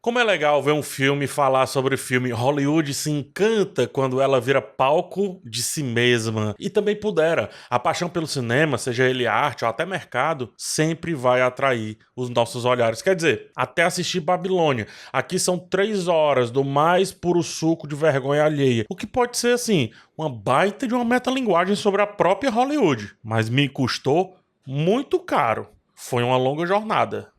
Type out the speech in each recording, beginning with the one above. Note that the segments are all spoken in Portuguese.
Como é legal ver um filme falar sobre filme. Hollywood se encanta quando ela vira palco de si mesma. E também pudera. A paixão pelo cinema, seja ele arte ou até mercado, sempre vai atrair os nossos olhares. Quer dizer, até assistir Babilônia. Aqui são 3 horas do mais puro suco de vergonha alheia. O que pode ser, assim, uma baita de uma metalinguagem sobre a própria Hollywood. Mas me custou muito caro. Foi uma longa jornada.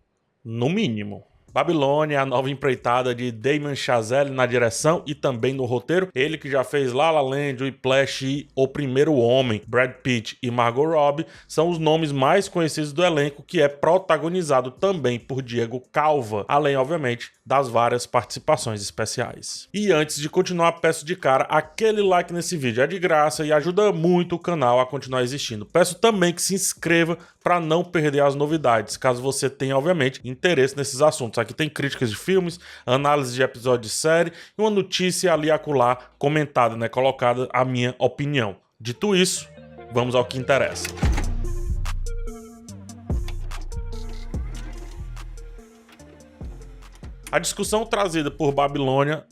No mínimo. Babilônia, a nova empreitada de Damien Chazelle na direção e também no roteiro. Ele que já fez La La Land, Whiplash e O Primeiro Homem. Brad Pitt e Margot Robbie são os nomes mais conhecidos do elenco, que é protagonizado também por Diego Calva, além, obviamente, das várias participações especiais. E antes de continuar, peço de cara aquele like nesse vídeo. É de graça e ajuda muito o canal a continuar existindo. Peço também que se inscreva para não perder as novidades, caso você tenha, obviamente, interesse nesses assuntos. Aqui tem críticas de filmes, análise de episódios de série e uma notícia ali acolá comentada, né? Colocada a minha opinião. Dito isso, vamos ao que interessa. A discussão trazida por Babilônia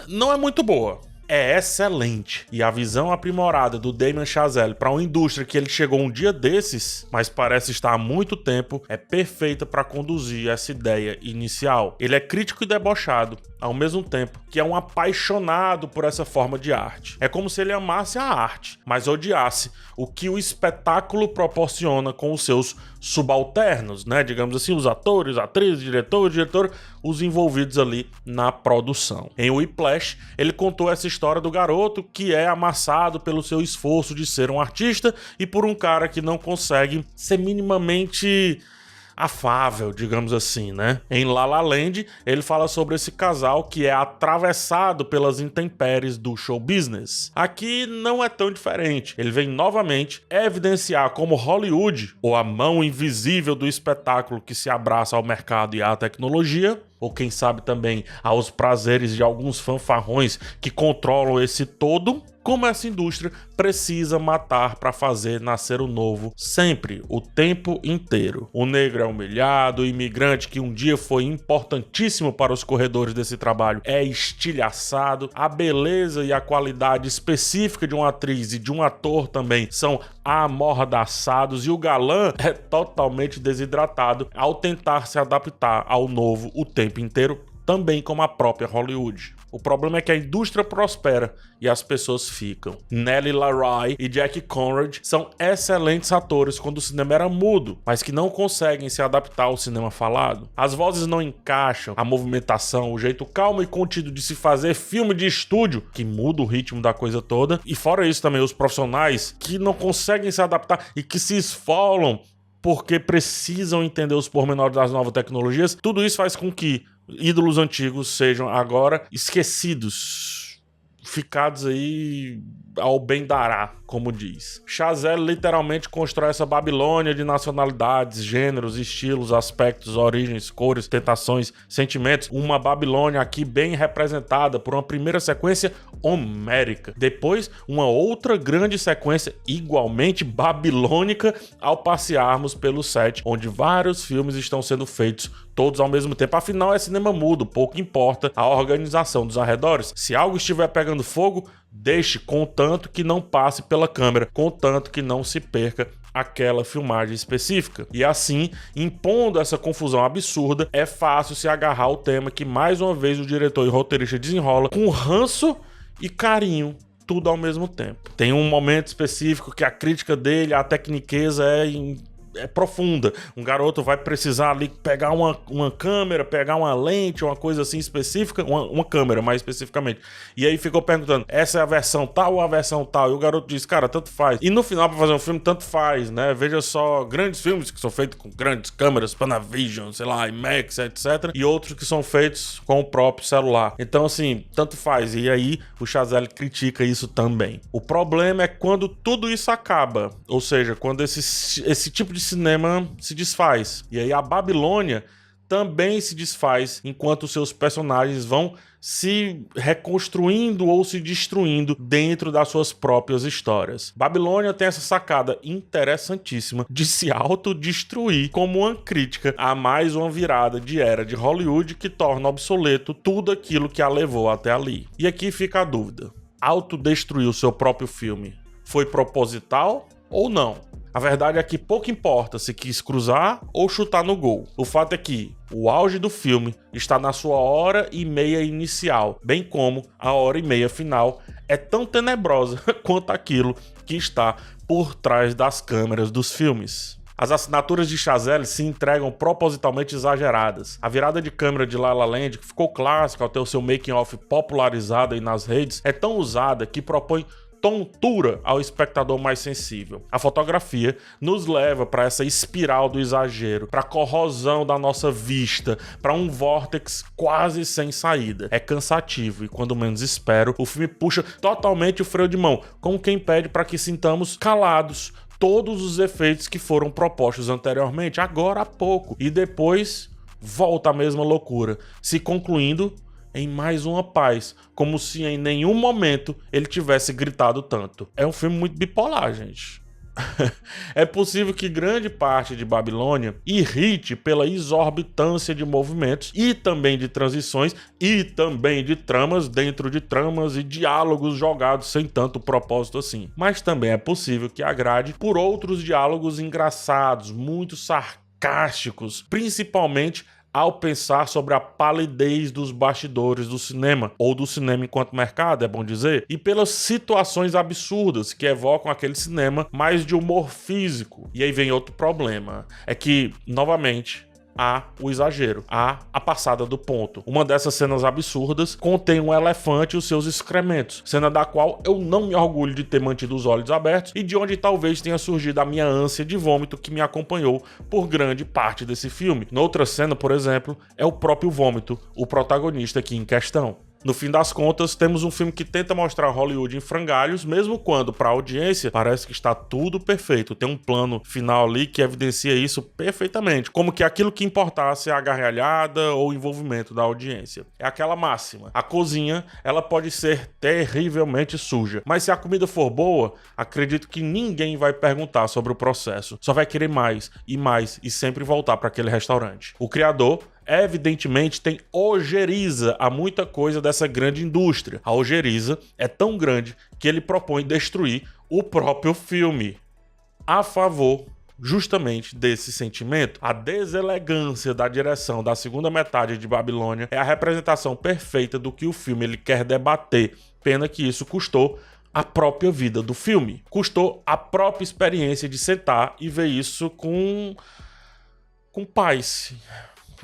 não é muito boa. É excelente. E a visão aprimorada do Damien Chazelle para uma indústria que ele chegou um dia desses, mas parece estar há muito tempo, é perfeita para conduzir essa ideia inicial. Ele é crítico e debochado, ao mesmo tempo que é um apaixonado por essa forma de arte. É como se ele amasse a arte, mas odiasse o que o espetáculo proporciona com os seus subalternos, né? Digamos assim, os atores, atrizes, diretor, os envolvidos ali na produção. Em Whiplash, ele contou essa história do garoto que é amassado pelo seu esforço de ser um artista e por um cara que não consegue ser minimamente afável, digamos assim, né? Em La La Land, ele fala sobre esse casal que é atravessado pelas intempéries do show business. Aqui não é tão diferente. Ele vem novamente evidenciar como Hollywood, ou a mão invisível do espetáculo que se abraça ao mercado e à tecnologia, ou quem sabe também aos prazeres de alguns fanfarrões que controlam esse todo, como essa indústria precisa matar para fazer nascer o novo sempre, o tempo inteiro. O negro é humilhado, o imigrante que um dia foi importantíssimo para os corredores desse trabalho é estilhaçado, a beleza e a qualidade específica de uma atriz e de um ator também são amordaçados e o galã é totalmente desidratado ao tentar se adaptar ao novo o tempo inteiro, também como a própria Hollywood. O problema é que a indústria prospera e as pessoas ficam. Nellie Larroy e Jack Conrad são excelentes atores quando o cinema era mudo, mas que não conseguem se adaptar ao cinema falado. As vozes não encaixam, a movimentação, o jeito calmo e contido de se fazer filme de estúdio, que muda o ritmo da coisa toda. E fora isso também, os profissionais que não conseguem se adaptar e que se esfolam porque precisam entender os pormenores das novas tecnologias. Tudo isso faz com que ídolos antigos sejam agora esquecidos, ficados aí ao bem dará, como diz. Chazelle literalmente constrói essa Babilônia de nacionalidades, gêneros, estilos, aspectos, origens, cores, tentações, sentimentos. Uma Babilônia aqui bem representada por uma primeira sequência homérica. Depois, uma outra grande sequência igualmente babilônica ao passearmos pelo set, onde vários filmes estão sendo feitos todos ao mesmo tempo. Afinal, é cinema mudo, pouco importa a organização dos arredores. Se algo estiver pegando fogo, deixe, contanto que não passe pela câmera, contanto que não se perca aquela filmagem específica. E assim, impondo essa confusão absurda, é fácil se agarrar ao tema que mais uma vez o diretor e roteirista desenrola com ranço e carinho, tudo ao mesmo tempo. Tem um momento específico que a crítica dele, a tecniqueza é profunda. Um garoto vai precisar ali pegar uma câmera, pegar uma lente, uma coisa assim específica, uma câmera mais especificamente. E aí ficou perguntando, essa é a versão tal ou a versão tal? E o garoto diz, cara, tanto faz. E no final, pra fazer um filme, tanto faz, né? Veja só, grandes filmes que são feitos com grandes câmeras, Panavision, sei lá, IMAX, etc. E outros que são feitos com o próprio celular. Então, assim, tanto faz. E aí, o Chazelle critica isso também. O problema é quando tudo isso acaba. Ou seja, quando esse tipo de cinema se desfaz. E aí a Babilônia também se desfaz enquanto seus personagens vão se reconstruindo ou se destruindo dentro das suas próprias histórias. Babilônia tem essa sacada interessantíssima de se autodestruir como uma crítica a mais uma virada de era de Hollywood que torna obsoleto tudo aquilo que a levou até ali. E aqui fica a dúvida: autodestruir o seu próprio filme foi proposital ou não? A verdade é que pouco importa se quis cruzar ou chutar no gol. O fato é que o auge do filme está na sua 1h30 inicial, bem como a 1h30 final é tão tenebrosa quanto aquilo que está por trás das câmeras dos filmes. As assinaturas de Chazelle se entregam propositalmente exageradas. A virada de câmera de La La Land, que ficou clássica ao ter o seu making-of popularizado aí nas redes, é tão usada que propõe tontura ao espectador mais sensível. A fotografia nos leva para essa espiral do exagero, para a corrosão da nossa vista, para um vórtex quase sem saída. É cansativo e, quando menos espero, o filme puxa totalmente o freio de mão, como quem pede para que sintamos calados todos os efeitos que foram propostos anteriormente, agora há pouco, e depois volta a mesma loucura, se concluindo em mais uma paz, como se em nenhum momento ele tivesse gritado tanto. É um filme muito bipolar, gente. É possível que grande parte de Babilônia irrite pela exorbitância de movimentos e também de transições e também de tramas dentro de tramas e diálogos jogados sem tanto propósito assim. Mas também é possível que agrade por outros diálogos engraçados, muito sarcásticos, principalmente ao pensar sobre a palidez dos bastidores do cinema, ou do cinema enquanto mercado, é bom dizer, e pelas situações absurdas que evocam aquele cinema mais de humor físico. E aí vem outro problema, é que, novamente, há o exagero, há a passada do ponto. Uma dessas cenas absurdas contém um elefante e os seus excrementos, cena da qual eu não me orgulho de ter mantido os olhos abertos e de onde talvez tenha surgido a minha ânsia de vômito que me acompanhou por grande parte desse filme. Noutra cena, por exemplo, é o próprio vômito, o protagonista aqui em questão. No fim das contas, temos um filme que tenta mostrar Hollywood em frangalhos, mesmo quando, para a audiência, parece que está tudo perfeito. Tem um plano final ali que evidencia isso perfeitamente, como que aquilo que importasse é a gargalhada ou o envolvimento da audiência. É aquela máxima: a cozinha, ela pode ser terrivelmente suja, mas se a comida for boa, acredito que ninguém vai perguntar sobre o processo. Só vai querer mais e sempre voltar para aquele restaurante. O criador evidentemente tem ojeriza a muita coisa dessa grande indústria. A ojeriza é tão grande que ele propõe destruir o próprio filme a favor justamente desse sentimento. A deselegância da direção da segunda metade de Babilônia é a representação perfeita do que o filme ele quer debater. Pena que isso custou a própria vida do filme. Custou a própria experiência de sentar e ver isso com paz.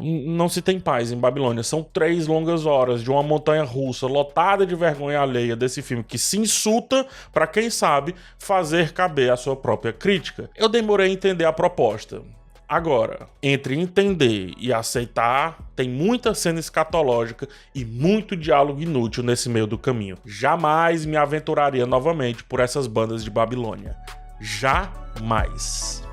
Não se tem paz em Babilônia. São 3 longas horas de uma montanha russa lotada de vergonha alheia desse filme que se insulta para, quem sabe, fazer caber a sua própria crítica. Eu demorei a entender a proposta. Agora, entre entender e aceitar, tem muita cena escatológica e muito diálogo inútil nesse meio do caminho. Jamais me aventuraria novamente por essas bandas de Babilônia. Jamais.